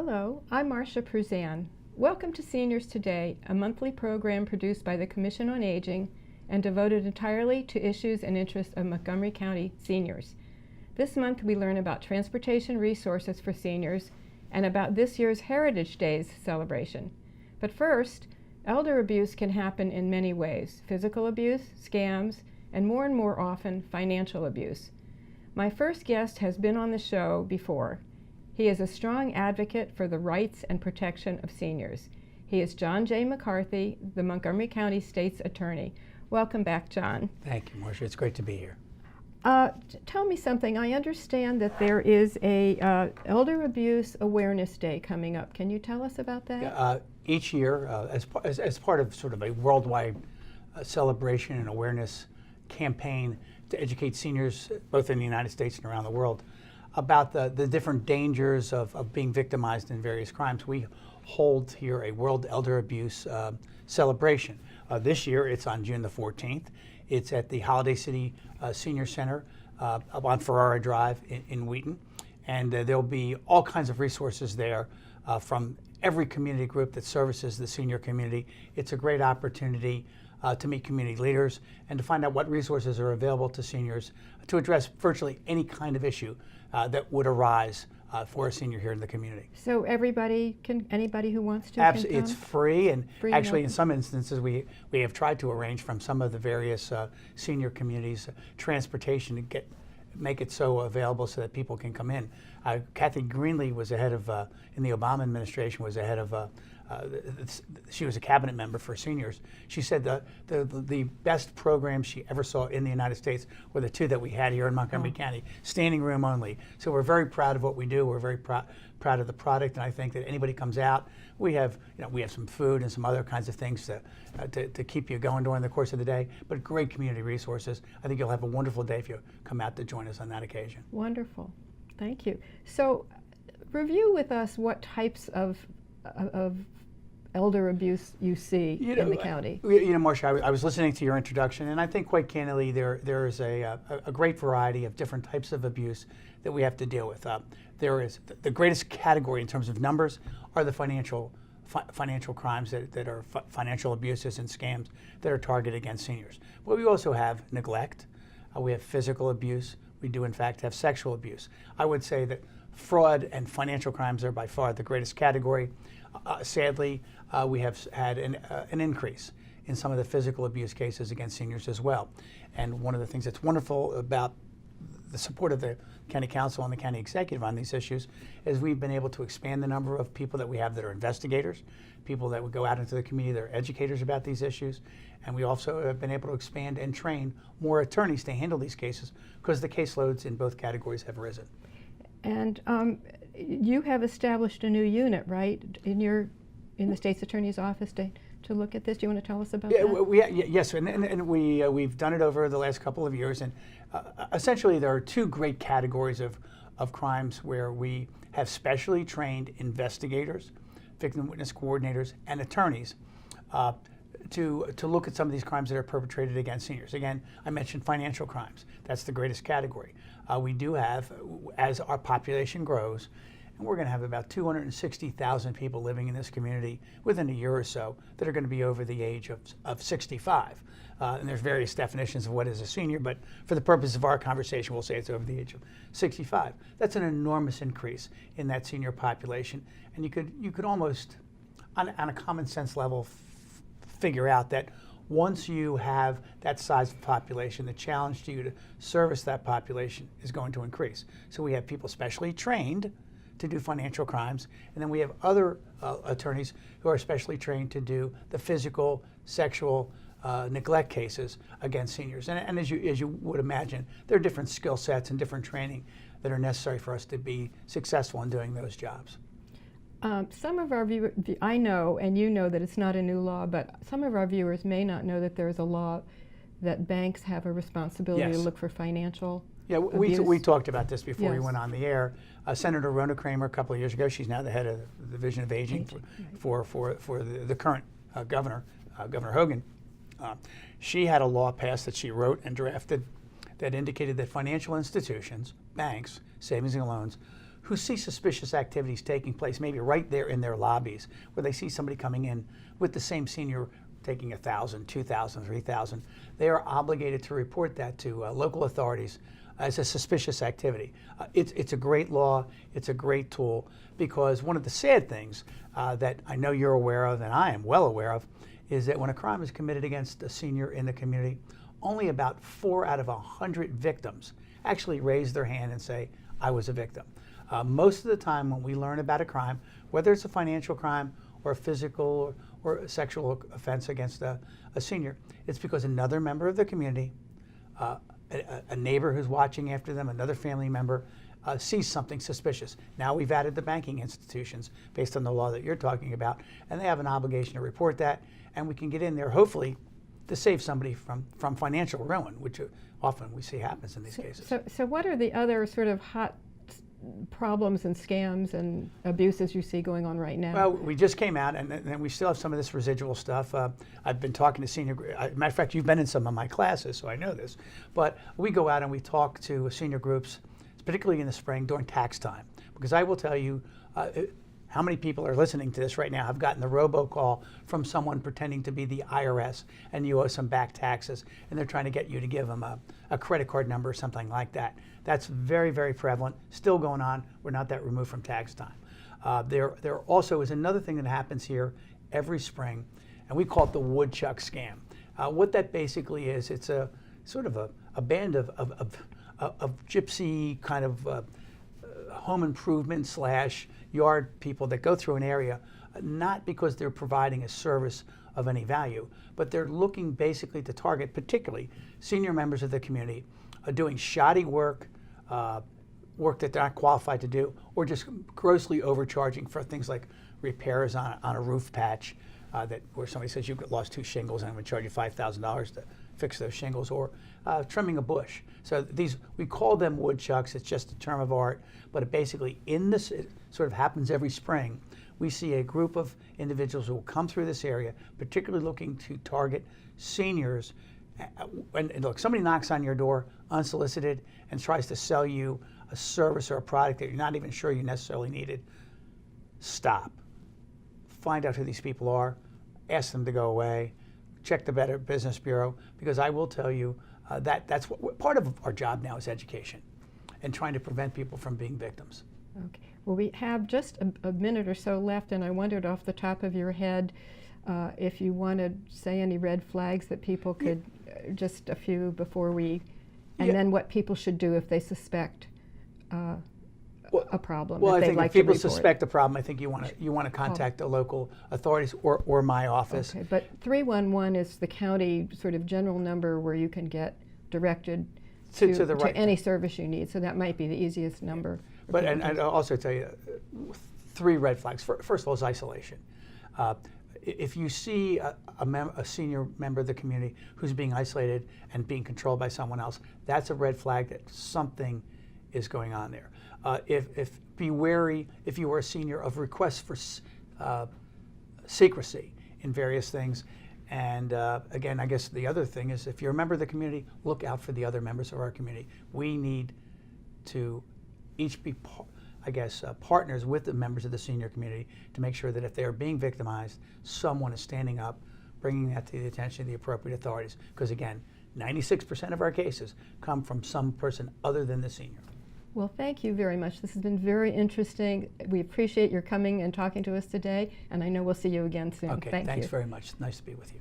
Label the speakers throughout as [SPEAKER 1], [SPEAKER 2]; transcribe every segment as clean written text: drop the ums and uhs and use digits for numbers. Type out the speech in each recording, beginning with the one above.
[SPEAKER 1] Hello, I'm Marcia Pruzan. Welcome to Seniors Today, a monthly program produced by the Commission on Aging and devoted entirely to issues and interests of Montgomery County seniors. This month we learn about transportation resources for seniors and about this year's Heritage Days celebration. But first, elder abuse can happen in many ways: physical abuse, scams, and more often financial abuse. My first guest has been on the show before. He is a strong advocate for the rights and protection of seniors. He is John J. McCarthy, the Montgomery County State's Attorney. Welcome back, John.
[SPEAKER 2] Thank you, Marcia. It's great to be here.
[SPEAKER 1] Tell me something. I understand that there is a Elder Abuse Awareness Day coming up. Can you tell us about that?
[SPEAKER 2] Yeah, each year, as part of sort of a worldwide celebration and awareness campaign to educate seniors, both in the United States and around the world, about the different dangers of being victimized in various crimes, we hold here a World Elder Abuse celebration. This year, it's on June the 14th. It's at the Holiday City Senior Center up on Ferrara Drive in Wheaton. And there'll be all kinds of resources there from every community group that services the senior community. It's a great opportunity to meet community leaders and to find out what resources are available to seniors to address virtually any kind of issue that would arise for a senior here in the community.
[SPEAKER 1] So anybody who wants to
[SPEAKER 2] Absolutely,
[SPEAKER 1] can
[SPEAKER 2] it's
[SPEAKER 1] come?
[SPEAKER 2] free, and
[SPEAKER 1] Free
[SPEAKER 2] actually
[SPEAKER 1] and
[SPEAKER 2] in some instances we have tried to arrange from some of the various senior communities transportation to make it so available so that people can come in. Kathy Greenlee was ahead of, in the Obama administration, was ahead of, she was a cabinet member for seniors. She said the best programs she ever saw in the United States were the two that we had here in Montgomery County, standing room only. So we're very proud of what we do. We're very proud of the product, and I think that anybody comes out, we have some food and some other kinds of things to keep you going during the course of the day, but great community resources. I think you'll have a wonderful day if you come out to join us on that occasion.
[SPEAKER 1] Wonderful. Thank you. So review with us what types of elder abuse you see in the county.
[SPEAKER 2] Marcia, I was listening to your introduction, and I think quite candidly there is a great variety of different types of abuse that we have to deal with. There is the greatest category in terms of numbers are the financial crimes that are financial abuses and scams that are targeted against seniors. But we also have neglect. We have physical abuse. We do in fact have sexual abuse. I would say that fraud and financial crimes are by far the greatest category. Sadly, we have had an increase in some of the physical abuse cases against seniors as well. And one of the things that's wonderful about the support of the County Council and the County Executive on these issues is we've been able to expand the number of people that we have that are investigators, people that would go out into the community that are educators about these issues. And we also have been able to expand and train more attorneys to handle these cases because the caseloads in both categories have risen.
[SPEAKER 1] And you have established a new unit, right, in the State's Attorney's Office to look at this. Do you want to tell us about that?
[SPEAKER 2] Yes, and we've done it over the last couple of years. And essentially there are two great categories of crimes where we have specially trained investigators, victim witness coordinators, and attorneys to look at some of these crimes that are perpetrated against seniors. Again, I mentioned financial crimes. That's the greatest category. We do have, as our population grows, and we're going to have about 260,000 people living in this community within a year or so that are going to be over the age of 65. And there's various definitions of what is a senior, but for the purpose of our conversation, we'll say it's over the age of 65. That's an enormous increase in that senior population. And you could almost, on a common sense level, figure out that once you have that size of population, the challenge to you to service that population is going to increase. So we have people specially trained to do financial crimes, and then we have other attorneys who are specially trained to do the physical, sexual, neglect cases against seniors. And as you would imagine, there are different skill sets and different training that are necessary for us to be successful in doing those jobs.
[SPEAKER 1] Some of our viewers, I know, and you know that it's not a new law, but some of our viewers may not know that there's a law that banks have a responsibility to look for financial abuse.
[SPEAKER 2] We talked about this before we
[SPEAKER 1] Yes.
[SPEAKER 2] went on the air. Senator Rona Kramer, a couple of years ago, she's now the head of the Division of Aging for the current governor, Governor Hogan. She had a law passed that she wrote and drafted that indicated that financial institutions, banks, savings and loans, who see suspicious activities taking place, maybe right there in their lobbies, where they see somebody coming in with the same senior taking $1,000, $2,000, $3,000, they are obligated to report that to local authorities as a suspicious activity. It's a great law, it's a great tool, because one of the sad things that I know you're aware of and I am well aware of is that when a crime is committed against a senior in the community, only about 4 out of 100 victims actually raise their hand and say, I was a victim. Most of the time when we learn about a crime, whether it's a financial crime or a physical or a sexual offense against a senior, it's because another member of the community, a neighbor who's watching after them, another family member, sees something suspicious. Now we've added the banking institutions based on the law that you're talking about, and they have an obligation to report that, and we can get in there, hopefully, to save somebody from financial ruin, which often we see happens in these cases.
[SPEAKER 1] So what are the other sort of hot problems and scams and abuses you see going on right now?
[SPEAKER 2] Well, we just came out, and we still have some of this residual stuff. I've been talking to senior, matter of fact, you've been in some of my classes, so I know this. But we go out and we talk to senior groups, particularly in the spring during tax time. Because I will tell you, how many people are listening to this right now have gotten the robocall from someone pretending to be the IRS and you owe some back taxes, and they're trying to get you to give them a credit card number or something like that. That's very, very prevalent, still going on. We're not that removed from tax time. There also is another thing that happens here every spring, and we call it the woodchuck scam. What that basically is, it's a sort of a band of gypsy kind of home improvement / yard people that go through an area, not because they're providing a service of any value, but they're looking basically to target particularly senior members of the community doing shoddy work, work that they're not qualified to do, or just grossly overcharging for things like repairs on a roof patch where somebody says you've lost 2 shingles and I'm going to charge you $5,000 to fix those shingles, or trimming a bush. So we call them woodchucks. It's just a term of art, but it basically it sort of happens every spring. We see a group of individuals who will come through this area, particularly looking to target seniors. And look, somebody knocks on your door unsolicited and tries to sell you a service or a product that you're not even sure you necessarily needed. Stop. Find out who these people are. Ask them to go away. Check the Better Business Bureau, because I will tell you that's part of our job now is education and trying to prevent people from being victims.
[SPEAKER 1] Okay. Well, we have just a minute or so left, and I wondered off the top of your head if you want to say any red flags that people could, just a few before we, and then what people should do if they suspect a problem.
[SPEAKER 2] Well,
[SPEAKER 1] that
[SPEAKER 2] I think
[SPEAKER 1] like
[SPEAKER 2] if people
[SPEAKER 1] to report.
[SPEAKER 2] suspect a problem, I think you want to contact the local authorities or my office.
[SPEAKER 1] Okay, but 311 is the county sort of general number where you can get directed to any service you need. So that might be the easiest number.
[SPEAKER 2] But and I'll also tell you 3 red flags. First of all is isolation. If you see a senior member of the community who's being isolated and being controlled by someone else, that's a red flag that something is going on there. Be wary if you are a senior of requests for secrecy in various things. And again, I guess the other thing is if you're a member of the community, look out for the other members of our community. We need to each be, partners with the members of the senior community to make sure that if they are being victimized, someone is standing up, bringing that to the attention of the appropriate authorities. Because again, 96% of our cases come from some person other than the senior.
[SPEAKER 1] Well, thank you very much. This has been very interesting. We appreciate your coming and talking to us today, and I know we'll see you again soon.
[SPEAKER 2] Okay,
[SPEAKER 1] thanks
[SPEAKER 2] you very much. Nice to be with you.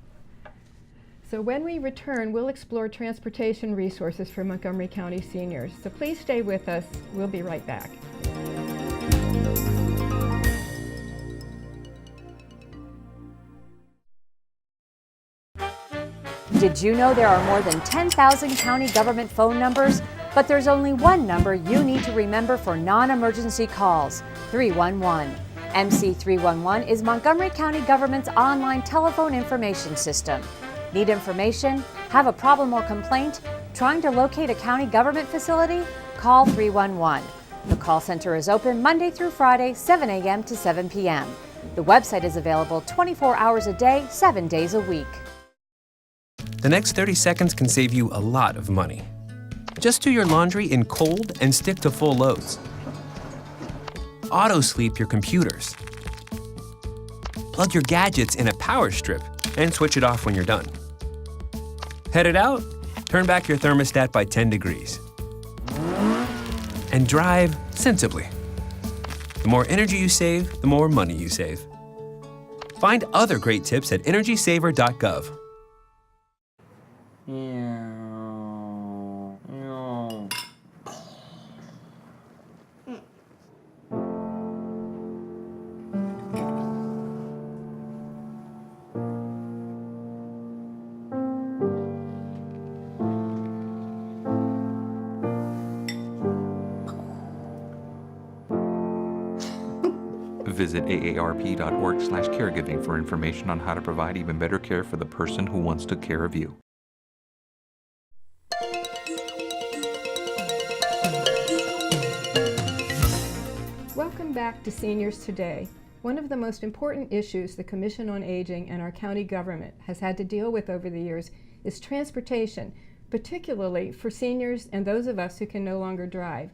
[SPEAKER 1] So when we return, we'll explore transportation resources for Montgomery County seniors. So please stay with us. We'll be right back.
[SPEAKER 3] Did you know there are more than 10,000 county government phone numbers? But there's only one number you need to remember for non-emergency calls, 311. MC 311 is Montgomery County government's online telephone information system. Need information? Have a problem or complaint? Trying to locate a county government facility? Call 311. The call center is open Monday through Friday, 7 a.m. to 7 p.m. The website is available 24 hours a day, 7 days a week.
[SPEAKER 4] The next 30 seconds can save you a lot of money. Just do your laundry in cold and stick to full loads. auto-sleep your computers. Plug your gadgets in a power strip and switch it off when you're done. Headed out? Turn back your thermostat by 10 degrees. And drive sensibly. The more energy you save, the more money you save. Find other great tips at energysaver.gov.
[SPEAKER 5] Visit aarp.org/caregiving for information on how to provide even better care for the person who wants to care of you.
[SPEAKER 1] Welcome back to Seniors Today. One of the most important issues the Commission on Aging and our county government has had to deal with over the years is transportation, particularly for seniors and those of us who can no longer drive.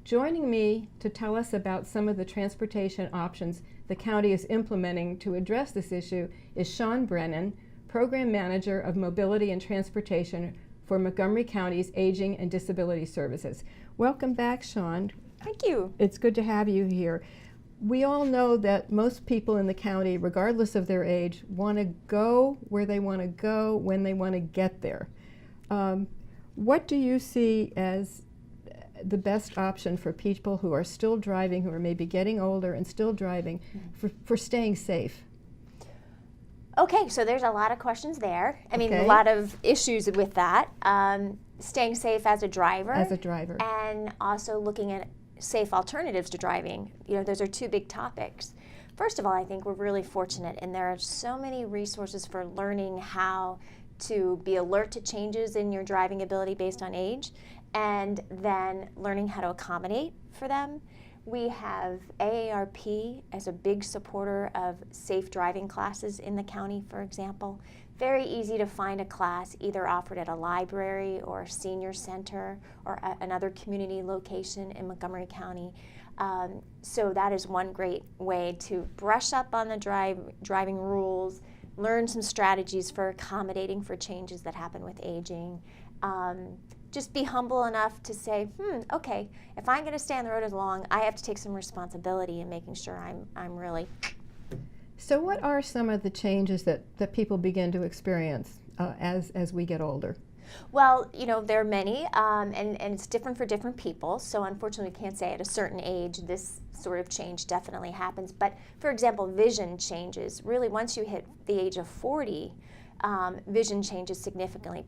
[SPEAKER 1] Joining me to tell us about some of the transportation options the county is implementing to address this issue is Sean Brennan, Program Manager of Mobility and Transportation for Montgomery County's Aging and Disability Services. Welcome back, Sean.
[SPEAKER 6] Thank you.
[SPEAKER 1] It's good to have you here. We all know that most people in the county, regardless of their age, want to go where they want to go when they want to get there. What do you see as the best option for people who are still driving, who are maybe getting older and still driving, for staying safe?
[SPEAKER 6] Okay, so there's a lot of questions there. I mean,
[SPEAKER 1] Okay.
[SPEAKER 6] a lot of issues with that. Staying safe as a driver.
[SPEAKER 1] As a driver.
[SPEAKER 6] And also looking at safe alternatives to driving. You know, those are two big topics. First of all, I think we're really fortunate, and there are so many resources for learning how to be alert to changes in your driving ability based on age, and then learning how to accommodate for them. We have AARP as a big supporter of safe driving classes in the county, for example. Very easy to find a class either offered at a library or a senior center or another community location in Montgomery County. So that is one great way to brush up on the driving rules, learn some strategies for accommodating for changes that happen with aging. Just be humble enough to say, okay, if I'm going to stay on the road as long, I have to take some responsibility in making sure I'm really.
[SPEAKER 1] So what are some of the changes that people begin to experience as we get older?
[SPEAKER 6] Well, you know, there are many, and it's different for different people. So unfortunately, we can't say at a certain age this sort of change definitely happens. But for example, vision changes. Really, once you hit the age of 40, vision changes significantly,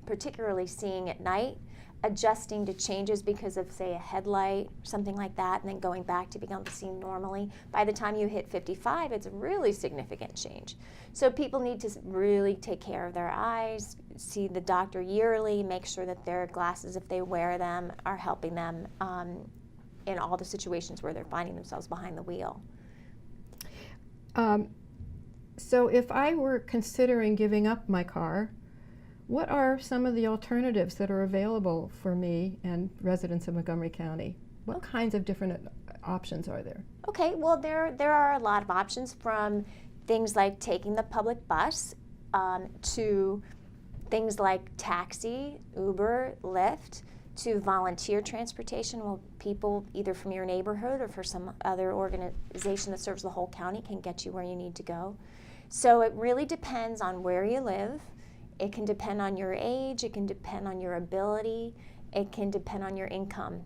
[SPEAKER 6] particularly seeing at night, adjusting to changes because of, say, a headlight, something like that, and then going back to being able to see normally. By the time you hit 55, it's a really significant change. So people need to really take care of their eyes, see the doctor yearly, make sure that their glasses, if they wear them, are helping them in all the situations where they're finding themselves behind the wheel.
[SPEAKER 1] So if I were considering giving up my car, what are some of the alternatives that are available for me and residents of Montgomery County? What kinds of different options are there?
[SPEAKER 6] Okay, well there are a lot of options, from things like taking the public bus to things like taxi, Uber, Lyft, to volunteer transportation. Well, people either from your neighborhood or for some other organization that serves the whole county can get you where you need to go. So it really depends on where you live. It can depend on your age, it can depend on your ability, it can depend on your income.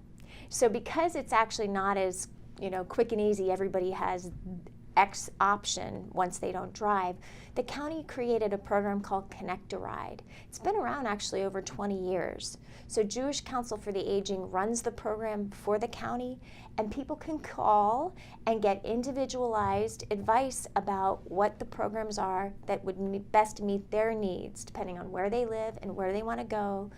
[SPEAKER 6] So because it's actually not as, quick and easy, everybody has X option once they don't drive, the county created a program called Connect a Ride. It's been around actually over 20 years. So Jewish Council for the Aging runs the program for the county, and people can call and get individualized advice about what the programs are that would best meet their needs, depending on where they live and where they want to go,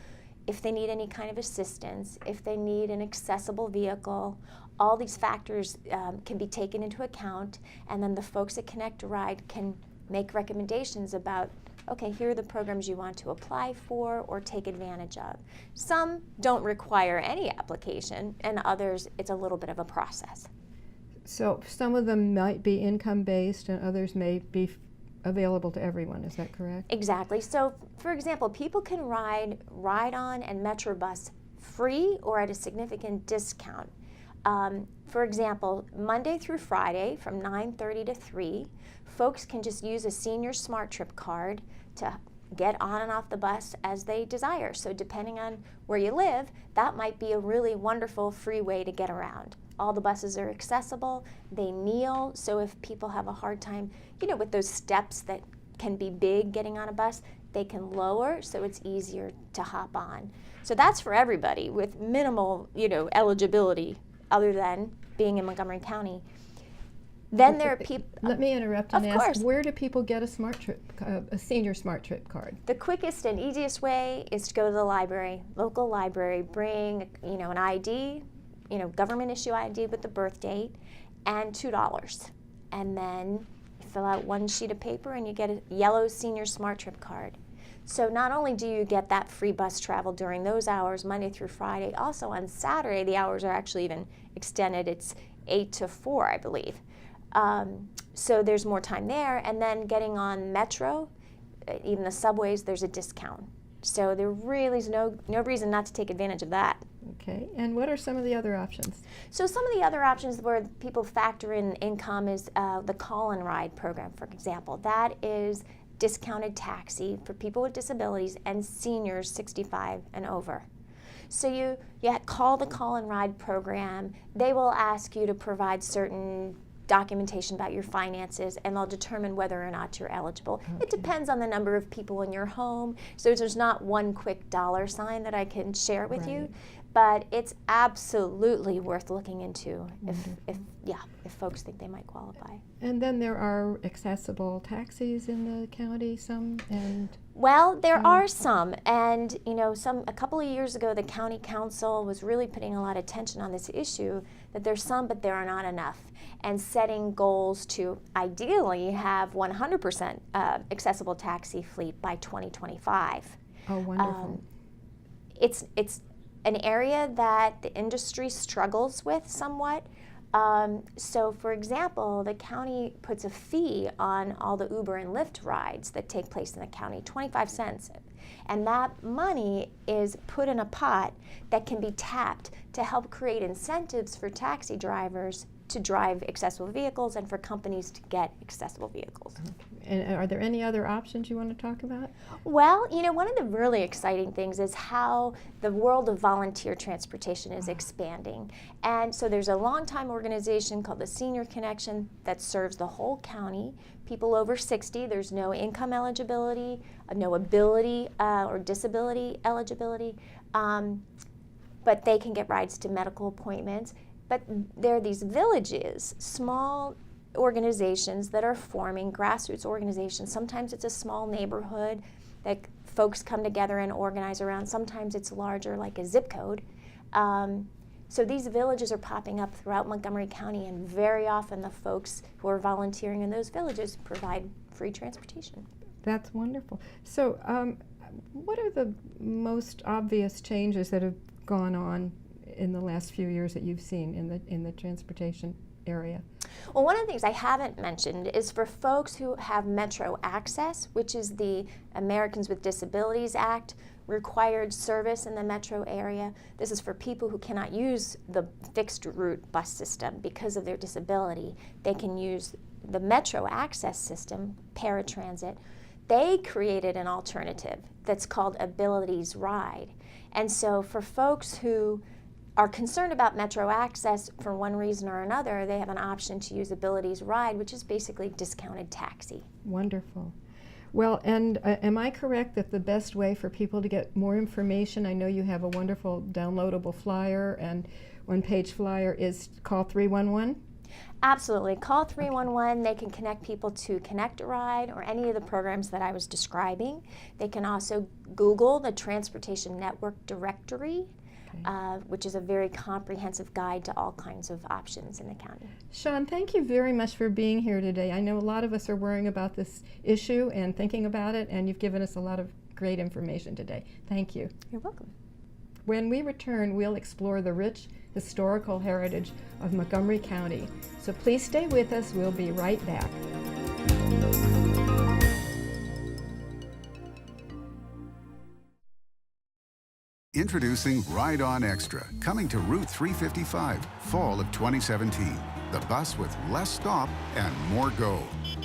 [SPEAKER 6] if they need any kind of assistance, if they need an accessible vehicle. All these factors can be taken into account, and then the folks at Connect a Ride can make recommendations about, okay, here are the programs you want to apply for or take advantage of. Some don't require any application, and others, it's a little bit of a process.
[SPEAKER 1] So some of them might be income-based and others may be available to everyone, is that correct?
[SPEAKER 6] Exactly. So, for example, people can ride Ride-On and Metrobus free or at a significant discount. For example, Monday through Friday from 9:30 to 3, folks can just use a senior Smart Trip card to get on and off the bus as they desire. So depending on where you live, that might be a really wonderful free way to get around. All the buses are accessible, they kneel, so if people have a hard time, with those steps that can be big getting on a bus, they can lower so it's easier to hop on. So that's for everybody with minimal, eligibility other than being in Montgomery County. Then there are people.
[SPEAKER 1] Let me interrupt and
[SPEAKER 6] Of
[SPEAKER 1] ask,
[SPEAKER 6] course.
[SPEAKER 1] where do people get a Smart Trip, a senior Smart Trip card?
[SPEAKER 6] The quickest and easiest way is to go to the library, local library, bring, an ID, government issue ID with the birth date, and $2. And then you fill out one sheet of paper and you get a yellow senior Smart Trip card. So not only do you get that free bus travel during those hours, Monday through Friday, also on Saturday the hours are actually even extended. It's 8 to 4, I believe. So there's more time there, and then getting on Metro, even the subways, there's a discount. So there really is no reason not to take advantage of that.
[SPEAKER 1] Okay, and what are some of the other options?
[SPEAKER 6] So some of the other options where people factor in income is the Call and Ride program, for example. That is discounted taxi for people with disabilities and seniors 65 and over. So you call the Call and Ride program. They will ask you to provide certain documentation about your finances, and they'll determine whether or not you're eligible.
[SPEAKER 1] Okay.
[SPEAKER 6] It depends on the number of people in your home, so there's not one quick dollar sign that I can share with you, but it's absolutely worth looking into if folks think they might qualify.
[SPEAKER 1] And then there are accessible taxis in the county,
[SPEAKER 6] Well, there are some, and a couple of years ago, the county council was really putting a lot of attention on this issue, that there's some, but there are not enough, and setting goals to ideally have 100% accessible taxi fleet by 2025.
[SPEAKER 1] Oh, wonderful.
[SPEAKER 6] It's an area that the industry struggles with somewhat. So, for example, the county puts a fee on all the Uber and Lyft rides that take place in the county, 25 cents. And that money is put in a pot that can be tapped to help create incentives for taxi drivers to drive accessible vehicles and for companies to get accessible vehicles.
[SPEAKER 1] And are there any other options you want to talk about?
[SPEAKER 6] Well, one of the really exciting things is how the world of volunteer transportation is expanding. And so there's a longtime organization called the Senior Connection that serves the whole county. People over 60, there's no income eligibility, no ability or disability eligibility, but they can get rides to medical appointments. But there are these villages, small organizations that are forming, grassroots organizations. Sometimes it's a small neighborhood that folks come together and organize around. Sometimes it's larger, like a zip code. So these villages are popping up throughout Montgomery County, and very often the folks who are volunteering in those villages provide free transportation.
[SPEAKER 1] That's wonderful. So what are the most obvious changes that have gone on in the last few years that you've seen in the transportation area?
[SPEAKER 6] Well, one of the things I haven't mentioned is for folks who have Metro Access, which is the Americans with Disabilities Act required service in the metro area. This is for people who cannot use the fixed route bus system because of their disability. They can use the Metro Access system, paratransit. They created an alternative that's called Abilities Ride. And so for folks who are concerned about Metro Access for one reason or another, they have an option to use Abilities Ride, which is basically discounted taxi.
[SPEAKER 1] Wonderful. Well, and am I correct that the best way for people to get more information, I know you have a wonderful downloadable flyer and one-page flyer, is call 311?
[SPEAKER 6] Absolutely. Call 311. They can connect people to Connect a Ride or any of the programs that I was describing. They can also Google the Transportation Network Directory, which is a very comprehensive guide to all kinds of options in the county.
[SPEAKER 1] Sean, thank you very much for being here today. I know a lot of us are worrying about this issue and thinking about it, and you've given us a lot of great information today. Thank you.
[SPEAKER 6] You're welcome.
[SPEAKER 1] When we return, we'll explore the rich historical heritage of Montgomery County. So please stay with us. We'll be right back.
[SPEAKER 7] Introducing Ride On Extra, coming to Route 355, fall of 2017. The bus with less stop and more go.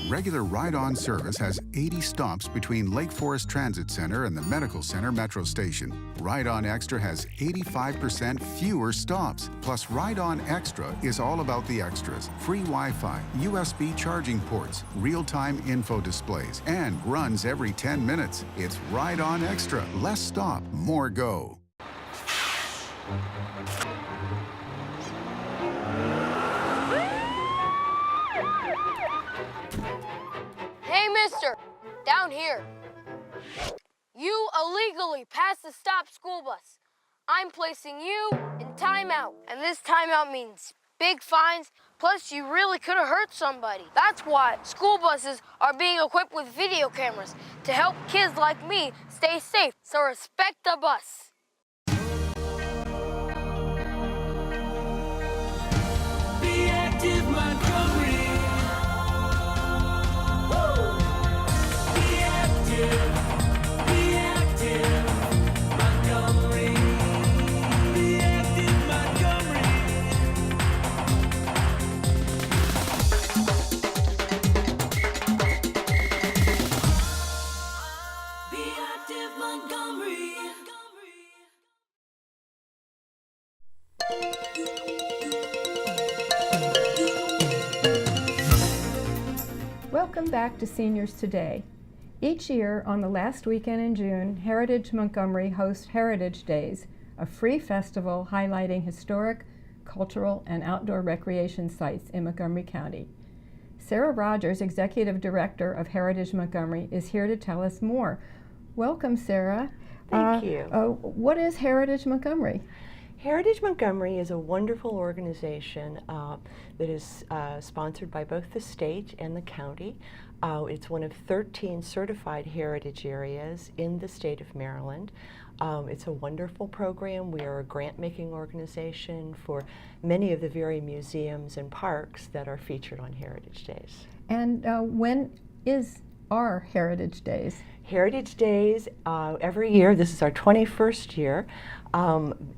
[SPEAKER 7] Regular Ride On service has 80 stops between Lake Forest Transit Center and the Medical Center Metro Station. Ride On Extra has 85% fewer stops. Plus, Ride On Extra is all about the extras. Free Wi-Fi, USB charging ports, real-time info displays, and runs every 10 minutes. It's Ride On Extra. Less stop, more go.
[SPEAKER 8] Hey, mister! Down here. You illegally passed the stop school bus. I'm placing you in timeout. And this timeout means big fines, plus you really could have hurt somebody. That's why school buses are being equipped with video cameras to help kids like me stay safe. So respect the bus.
[SPEAKER 9] Be active, Montgomery. Be active, Montgomery. Be active, Montgomery. Be active, Montgomery.
[SPEAKER 1] Welcome back to Seniors Today. Each year, on the last weekend in June, Heritage Montgomery hosts Heritage Days, a free festival highlighting historic, cultural, and outdoor recreation sites in Montgomery County. Sarah Rogers, Executive Director of Heritage Montgomery, is here to tell us more. Welcome, Sarah.
[SPEAKER 10] Thank you.
[SPEAKER 1] What is Heritage Montgomery?
[SPEAKER 10] Heritage Montgomery is a wonderful organization that is sponsored by both the state and the county. It's one of 13 certified heritage areas in the state of Maryland. It's a wonderful program. We are a grant-making organization for many of the very museums and parks that are featured on Heritage Days.
[SPEAKER 1] And when is our Heritage Days?
[SPEAKER 10] Heritage Days, every year, this is our 21st year.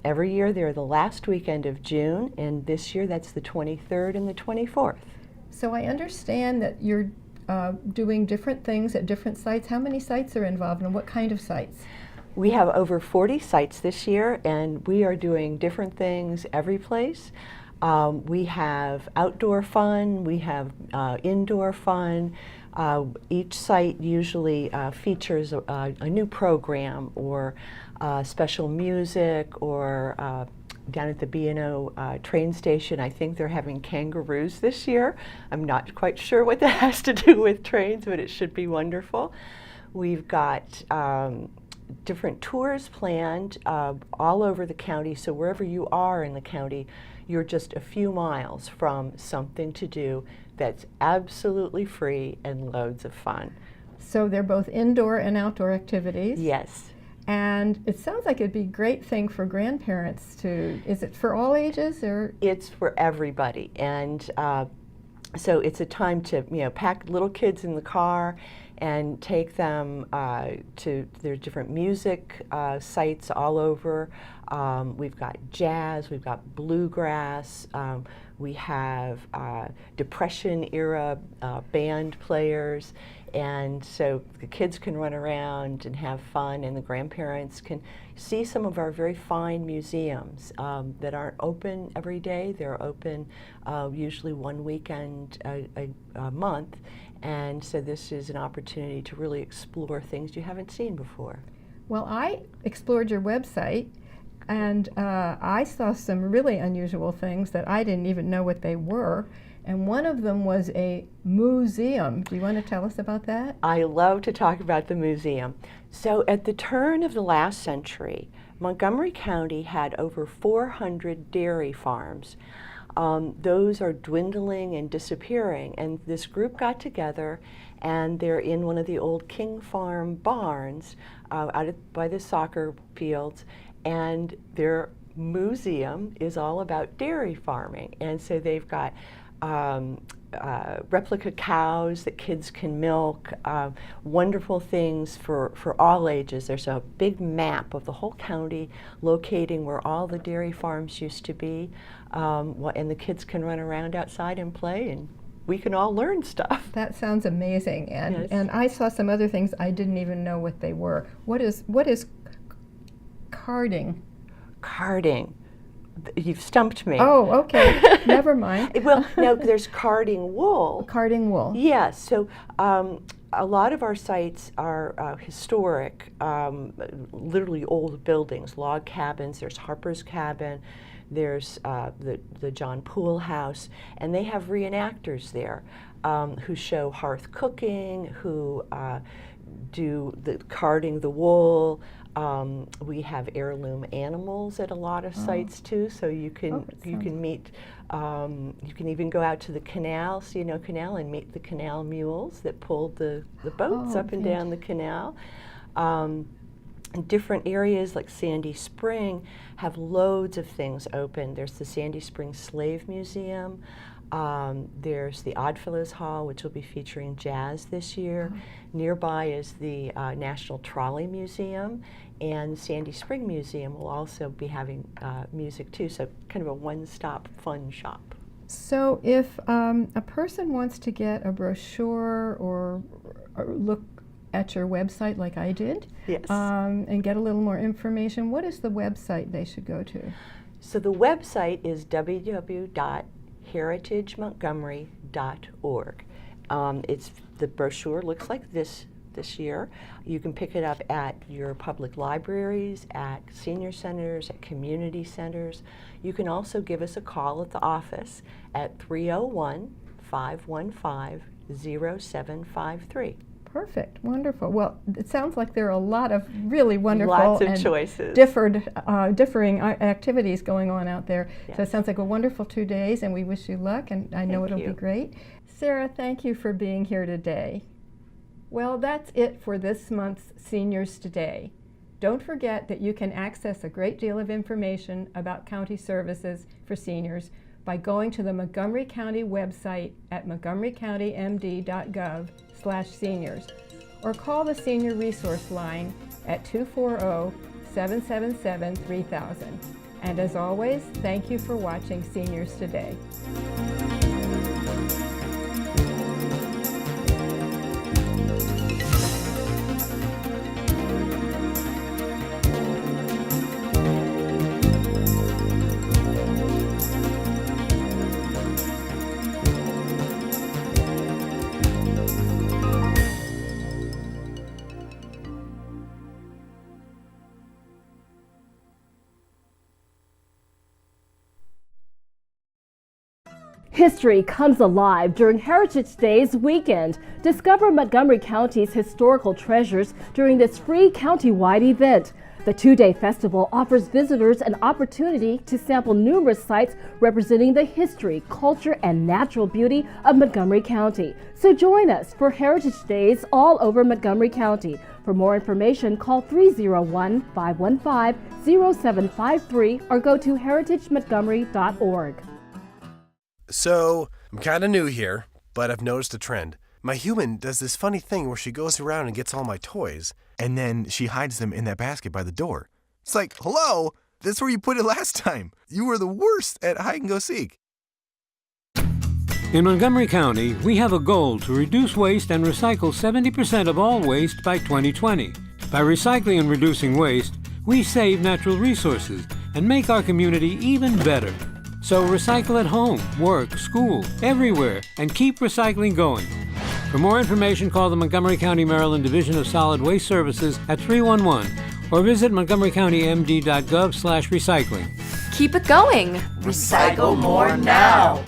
[SPEAKER 10] Every year they're the last weekend of June, and this year that's the 23rd and the 24th.
[SPEAKER 1] So I understand that you're doing different things at different sites. How many sites are involved and what kind of sites?
[SPEAKER 10] We have over 40 sites this year, and we are doing different things every place. We have outdoor fun, we have indoor fun. Each site usually features a new program or special music, or down at the B&O train station, I think they're having kangaroos this year. I'm not quite sure what that has to do with trains, but it should be wonderful. We've got different tours planned all over the county, so wherever you are in the county, you're just a few miles from something to do that's absolutely free and loads of fun.
[SPEAKER 1] So they're both indoor and outdoor activities?
[SPEAKER 10] Yes.
[SPEAKER 1] And it sounds like it'd be a great thing for grandparents to, is it for all ages or?
[SPEAKER 10] It's for everybody, and so it's a time to pack little kids in the car and take them to their different music sites all over. We've got jazz, we've got bluegrass, we have Depression era band players, and so the kids can run around and have fun, and the grandparents can see some of our very fine museums that aren't open every day. They're open usually one weekend a month, and so this is an opportunity to really explore things you haven't seen before.
[SPEAKER 1] Well, I explored your website, and I saw some really unusual things that I didn't even know what they were. And one of them was a museum. Do you want to tell us about that?
[SPEAKER 10] I love to talk about the museum. So at the turn of the last century, Montgomery County had over 400 dairy farms. those are dwindling and disappearing. And this group got together, and they're in one of the old King Farm barns by the soccer fields, and their museum is all about dairy farming. And so they've got replica cows that kids can milk, wonderful things for all ages. There's a big map of the whole county locating where all the dairy farms used to be, and the kids can run around outside and play, and we can all learn stuff.
[SPEAKER 1] That sounds amazing, and
[SPEAKER 10] Yes.
[SPEAKER 1] and I saw some other things I didn't even know what they were. What is carding?
[SPEAKER 10] Carding. You've stumped me.
[SPEAKER 1] Oh, okay. Never mind.
[SPEAKER 10] Well, now there's carding wool.
[SPEAKER 1] Carding wool.
[SPEAKER 10] Yes, so a lot of our sites are historic, literally old buildings, log cabins. There's Harper's Cabin, there's the John Poole House, and they have reenactors there who show hearth cooking, who do the carding the wool. We have heirloom animals at a lot of sites too, so you can meet. You can even go out to the canal, canal, and meet the canal mules that pulled the boats up and down the canal. Different areas like Sandy Spring have loads of things open. There's the Sandy Spring Slave Museum. There's the Oddfellows Hall, which will be featuring jazz this year. Nearby is the National Trolley Museum, and Sandy Spring Museum will also be having music too, so kind of a one-stop fun shop.
[SPEAKER 1] So if a person wants to get a brochure or look at your website like I did,
[SPEAKER 10] Yes.
[SPEAKER 1] And get a little more information, what is the website they should go to?
[SPEAKER 10] So the website is www.heritagemontgomery.org. The brochure looks like this year. You can pick it up at your public libraries, at senior centers, at community centers. You can also give us a call at the office at 301-515-0753.
[SPEAKER 1] Perfect, wonderful. Well, it sounds like there are a lot of really wonderful
[SPEAKER 10] Lots of
[SPEAKER 1] and
[SPEAKER 10] choices.
[SPEAKER 1] differing activities going on out there. So it
[SPEAKER 10] Yes.
[SPEAKER 1] sounds like a wonderful 2 days, and we wish you luck, and I know
[SPEAKER 10] Thank
[SPEAKER 1] it'll
[SPEAKER 10] you.
[SPEAKER 1] be great. Sarah, thank you for being here today. Well, that's it for this month's Seniors Today. Don't forget that you can access a great deal of information about county services for seniors by going to the Montgomery County website at montgomerycountymd.gov/seniors, or call the Senior Resource Line at 240-777-3000. And as always, thank you for watching Seniors Today.
[SPEAKER 11] History comes alive during Heritage Days weekend. Discover Montgomery County's historical treasures during this free county-wide event. The 2-day festival offers visitors an opportunity to sample numerous sites representing the history, culture, and natural beauty of Montgomery County. So join us for Heritage Days all over Montgomery County. For more information, call 301-515-0753 or go to heritagemontgomery.org.
[SPEAKER 12] So, I'm kind of new here, but I've noticed a trend. My human does this funny thing where she goes around and gets all my toys, and then she hides them in that basket by the door. It's like, hello, that's where you put it last time. You were the worst at hide and go seek.
[SPEAKER 13] In Montgomery County, we have a goal to reduce waste and recycle 70% of all waste by 2020. By recycling and reducing waste, we save natural resources and make our community even better. So recycle at home, work, school, everywhere, and keep recycling going. For more information, call the Montgomery County, Maryland Division of Solid Waste Services at 311 or visit montgomerycountymd.gov/recycling.
[SPEAKER 14] Keep it going.
[SPEAKER 9] Recycle more now.